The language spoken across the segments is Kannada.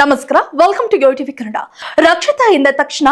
ನಮಸ್ಕಾರ, welcome to TV Kannada. Rakshita ಎಂದ ತಕ್ಷಣ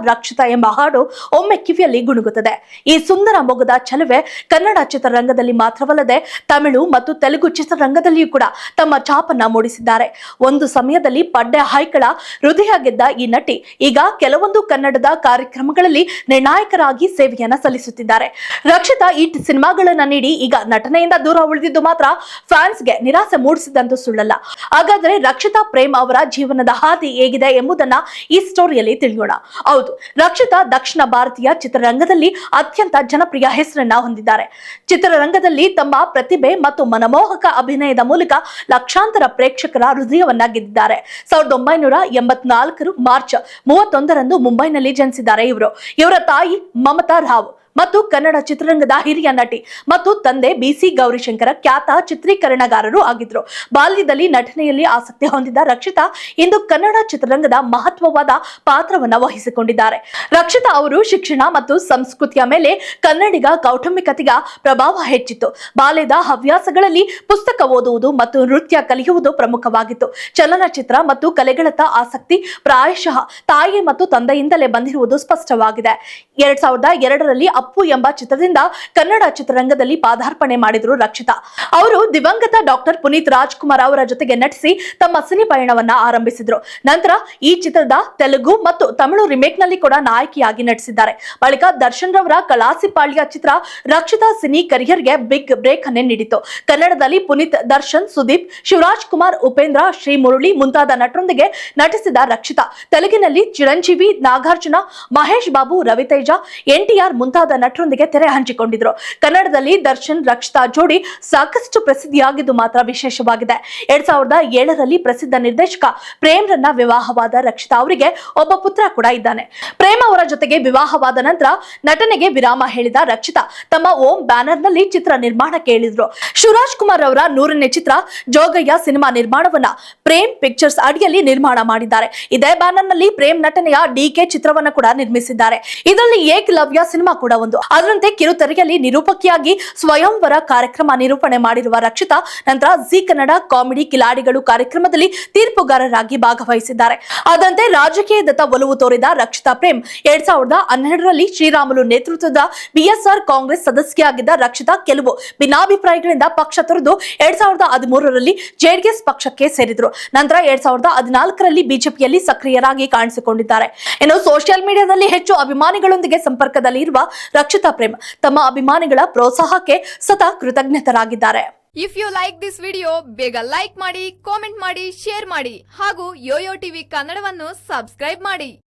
ರಕ್ಷಿತಾ ಎಂಬ ಹಾಡು ಒಮ್ಮೆ ಕಿವಿಯಲ್ಲಿ ಗುಣುಗುತ್ತದೆ. ಈ ಸುಂದರ ಮೊಗದ ಚೆಲುವೆ ಕನ್ನಡ ಚಿತ್ರರಂಗದಲ್ಲಿ ಮಾತ್ರವಲ್ಲದೆ ತಮಿಳು ಮತ್ತು ತೆಲುಗು ಚಿತ್ರರಂಗದಲ್ಲಿಯೂ ಕೂಡ ತಮ್ಮ ಛಾಪನ್ನ ಮೂಡಿಸಿದ್ದಾರೆ. ಒಂದು ಸಮಯದಲ್ಲಿ ಪಡ್ಡೆ ಹೈಕಳ ಹೃದಯ ಗೆದ್ದ ಈ ನಟಿ ಈಗ ಕೆಲವೊಂದು ಕನ್ನಡದ ಕಾರ್ಯಕ್ರಮಗಳಲ್ಲಿ ನಿರ್ಣಾಯಕರಾಗಿ ಸೇವೆಯನ್ನ ಸಲ್ಲಿಸುತ್ತಿದ್ದಾರೆ. ರಕ್ಷಿತಾ ಈ ಸಿನಿಮಾಗಳನ್ನ ನೀಡಿ ಈಗ ನಟನೆಯಿಂದ ದೂರ ಉಳಿದಿದ್ದು ಮಾತ್ರ ಫ್ಯಾನ್ಸ್ಗೆ ನಿರಾಸೆ ಮೂಡಿಸಿದಂತೂ ಸುಳ್ಳಲ್ಲ. ಹಾಗಾದ್ರೆ ರಕ್ಷಿತಾ ಪ್ರೇಮ್ ಅವರ ಜೀವನದ ಹಾದಿ ಹೇಗಿದೆ ಎಂಬುದನ್ನ ಈ ಸ್ಟೋರಿಯಲ್ಲಿ ತಿಳಿಯೋಣ. ಹೌದು, ರಕ್ಷಿತಾ ದಕ್ಷಿಣ ಭಾರತೀಯ ಚಿತ್ರರಂಗದಲ್ಲಿ ಅತ್ಯಂತ ಜನಪ್ರಿಯ ಹೆಸರನ್ನ ಹೊಂದಿದ್ದಾರೆ. ಚಿತ್ರರಂಗದಲ್ಲಿ ತಮ್ಮ ಪ್ರತಿಭೆ ಮತ್ತು ಮನಮೋಹಕ ಅಭಿನಯದ ಮೂಲಕ ಲಕ್ಷಾಂತರ ಪ್ರೇಕ್ಷಕರ ಹೃದಯವನ್ನ ಗೆದ್ದಿದ್ದಾರೆ. 1984 ಮಾರ್ಚ್ 31ರಂದು ಮುಂಬೈನಲ್ಲಿ ಜನಿಸಿದ್ದಾರೆ ಇವರ ತಾಯಿ ಮಮತಾ ರಾವ್ ಮತ್ತು ಕನ್ನಡ ಚಿತ್ರರಂಗದ ಹಿರಿಯ ನಟಿ ಮತ್ತು ತಂದೆ ಬಿಸಿ ಗೌರಿಶಂಕರ ಖ್ಯಾತ ಚಿತ್ರೀಕರಣಗಾರರು ಆಗಿದ್ರು. ಬಾಲ್ಯದಲ್ಲಿ ನಟನೆಯಲ್ಲಿ ಆಸಕ್ತಿ ಹೊಂದಿದ್ದ ರಕ್ಷಿತಾ ಇಂದು ಕನ್ನಡ ಚಿತ್ರರಂಗದ ಮಹತ್ವವಾದ ಪಾತ್ರವನ್ನ ವಹಿಸಿಕೊಂಡಿದ್ದಾರೆ. ರಕ್ಷಿತಾ ಅವರು ಶಿಕ್ಷಣ ಮತ್ತು ಸಂಸ್ಕೃತಿಯ ಮೇಲೆ ಕನ್ನಡಿಗ ಕೌಟುಂಬಿಕತೆಯ ಪ್ರಭಾವ ಹೆಚ್ಚಿತ್ತು. ಬಾಲ್ಯದ ಹವ್ಯಾಸಗಳಲ್ಲಿ ಪುಸ್ತಕ ಓದುವುದು ಮತ್ತು ನೃತ್ಯ ಕಲಿಯುವುದು ಪ್ರಮುಖವಾಗಿತ್ತು. ಚಲನಚಿತ್ರ ಮತ್ತು ಕಲೆಗಳತ್ತ ಆಸಕ್ತಿ ಪ್ರಾಯಶಃ ತಾಯಿ ಮತ್ತು ತಂದೆಯಿಂದಲೇ ಬಂದಿರುವುದು ಸ್ಪಷ್ಟವಾಗಿದೆ. 2002ರಲ್ಲಿ ಅಪ್ಪು ಎಂಬ ಚಿತ್ರದಿಂದ ಕನ್ನಡ ಚಿತ್ರರಂಗದಲ್ಲಿ ಪಾದಾರ್ಪಣೆ ಮಾಡಿದ್ರು ರಕ್ಷಿತಾ. ಅವರು ದಿವಂಗತ ಡಾಕ್ಟರ್ ಪುನೀತ್ ರಾಜ್ಕುಮಾರ್ ಅವರ ಜೊತೆಗೆ ನಟಿಸಿ ತಮ್ಮ ಸಿನಿ ಪಯಣವನ್ನ ಆರಂಭಿಸಿದ್ರು. ನಂತರ ಈ ಚಿತ್ರದ ತೆಲುಗು ಮತ್ತು ತಮಿಳು ರಿಮೇಕ್ ನಲ್ಲಿ ಕೂಡ ನಾಯಕಿಯಾಗಿ ನಟಿಸಿದ್ದಾರೆ. ಬಳಿಕ ದರ್ಶನ್ ರವರ ಕಳಾಸಿಪಾಳ್ಯ ಚಿತ್ರ ರಕ್ಷಿತಾ ಸಿನಿ ಕರಿಯರ್ಗೆ ಬಿಗ್ ಬ್ರೇಕ್ ಅನ್ನೇ ನೀಡಿತು. ಕನ್ನಡದಲ್ಲಿ ಪುನೀತ್, ದರ್ಶನ್, ಸುದೀಪ್, ಶಿವರಾಜ್ ಕುಮಾರ್, ಉಪೇಂದ್ರ, ಶ್ರೀ ಮುರಳಿ ಮುಂತಾದ ನಟರೊಂದಿಗೆ ನಟಿಸಿದ ರಕ್ಷಿತಾ ತೆಲುಗಿನಲ್ಲಿ ಚಿರಂಜೀವಿ, ನಾಗಾರ್ಜುನ, ಮಹೇಶ್ ಬಾಬು, ರವಿತೇಜ, ಎನ್ಟಿಆರ್ ಮುಂತಾದ ನಟರೊಂದಿಗೆ ತೆರೆ ಹಂಚಿಕೊಂಡಿದ್ರು. ಕನ್ನಡದಲ್ಲಿ ದರ್ಶನ್ ರಕ್ಷಿತಾ ಜೋಡಿ ಸಾಕಷ್ಟು ಪ್ರಸಿದ್ಧಿಯಾಗಿದ್ದು ಮಾತ್ರ ವಿಶೇಷವಾಗಿದೆ. 2007ರಲ್ಲಿ ಪ್ರಸಿದ್ಧ ನಿರ್ದೇಶಕ ಪ್ರೇಮ್ ರನ್ನ ವಿವಾಹವಾದ ರಕ್ಷಿತಾ ಅವರಿಗೆ ಒಬ್ಬ ಪುತ್ರ ಕೂಡ ಇದ್ದಾನೆ. ಪ್ರೇಮ್ ಅವರ ಜೊತೆಗೆ ವಿವಾಹವಾದ ನಂತರ ನಟನೆಗೆ ವಿರಾಮ ಹೇಳಿದ ರಕ್ಷಿತಾ ತಮ್ಮ ಓಂ ಬ್ಯಾನರ್ ನಲ್ಲಿ ಚಿತ್ರ ನಿರ್ಮಾಣಕ್ಕೆ ಇಳಿದ್ರು. ಶಿವರಾಜ್ ಕುಮಾರ್ ಅವರ 100ನೇ ಚಿತ್ರ ಜೋಗಯ್ಯ ಸಿನಿಮಾ ನಿರ್ಮಾಣವನ್ನ ಪ್ರೇಮ್ ಪಿಕ್ಚರ್ಸ್ ಅಡಿಯಲ್ಲಿ ನಿರ್ಮಾಣ ಮಾಡಿದ್ದಾರೆ. ಇದೇ ಬ್ಯಾನರ್ ನಲ್ಲಿ ಪ್ರೇಮ್ ನಟನೆಯ ಡಿಕೆ ಚಿತ್ರವನ್ನ ಕೂಡ ನಿರ್ಮಿಸಿದ್ದಾರೆ. ಇದರಲ್ಲಿ ಏಕಲವ್ಯ ಸಿನಿಮಾ ಕೂಡ ಒಂದು. ಅದರಂತೆ ಕಿರುತೆರೆಯಲ್ಲಿ ನಿರೂಪಕಿಯಾಗಿ ಸ್ವಯಂವರ ಕಾರ್ಯಕ್ರಮ ನಿರೂಪಣೆ ಮಾಡಿರುವ ರಕ್ಷಿತಾ ನಂತರ ಜಿ ಕನ್ನಡ ಕಾಮಿಡಿ ಕಿಲಾಡಿಗಳು ಕಾರ್ಯಕ್ರಮದಲ್ಲಿ ತೀರ್ಪುಗಾರರಾಗಿ ಭಾಗವಹಿಸಿದ್ದಾರೆ. ಅದಂತೆ ರಾಜಕೀಯದತ್ತ ಒಲವು ತೋರಿದ ರಕ್ಷಿತಾ ಪ್ರೇಮ್ 2012ರಲ್ಲಿ ಶ್ರೀರಾಮುಲು ನೇತೃತ್ವದ ಬಿಎಸ್ಆರ್ ಕಾಂಗ್ರೆಸ್ ಸದಸ್ಯೆಯಾಗಿದ್ದ ರಕ್ಷಿತಾ ಕೆಲವು ಭಿನ್ನಾಭಿಪ್ರಾಯಗಳಿಂದ ಪಕ್ಷ ತೊರೆದು 2013ರಲ್ಲಿ ಜೆಡಿಎಸ್ ಪಕ್ಷಕ್ಕೆ ಸೇರಿದ್ರು. ನಂತರ 2014ರಲ್ಲಿ ಬಿಜೆಪಿಯಲ್ಲಿ ಸಕ್ರಿಯರಾಗಿ ಕಾಣಿಸಿಕೊಂಡಿದ್ದಾರೆ. ಇನ್ನು ಸೋಷಿಯಲ್ ಮೀಡಿಯಾದಲ್ಲಿ ಹೆಚ್ಚು ಅಭಿಮಾನಿಗಳೊಂದಿಗೆ ಸಂಪರ್ಕದಲ್ಲಿ ಇರುವ ರಕ್ಷಿತಾ ಪ್ರೇಮ್ ತಮ್ಮ ಅಭಿಮಾನಿಗಳ ಪ್ರೋತ್ಸಾಹಕ್ಕೆ ಸದಾ ಕೃತಜ್ಞತರಾಗಿದ್ದಾರೆ. If you like this video ಬೇಗ ಲೈಕ್ ಮಾಡಿ, ಕಾಮೆಂಟ್ ಮಾಡಿ, ಶೇರ್ ಮಾಡಿ ಹಾಗೂ ಯೋಯೋ ಟಿವಿ ಕನ್ನಡವನ್ನು ಸಬ್ಸ್ಕ್ರೈಬ್ ಮಾಡಿ.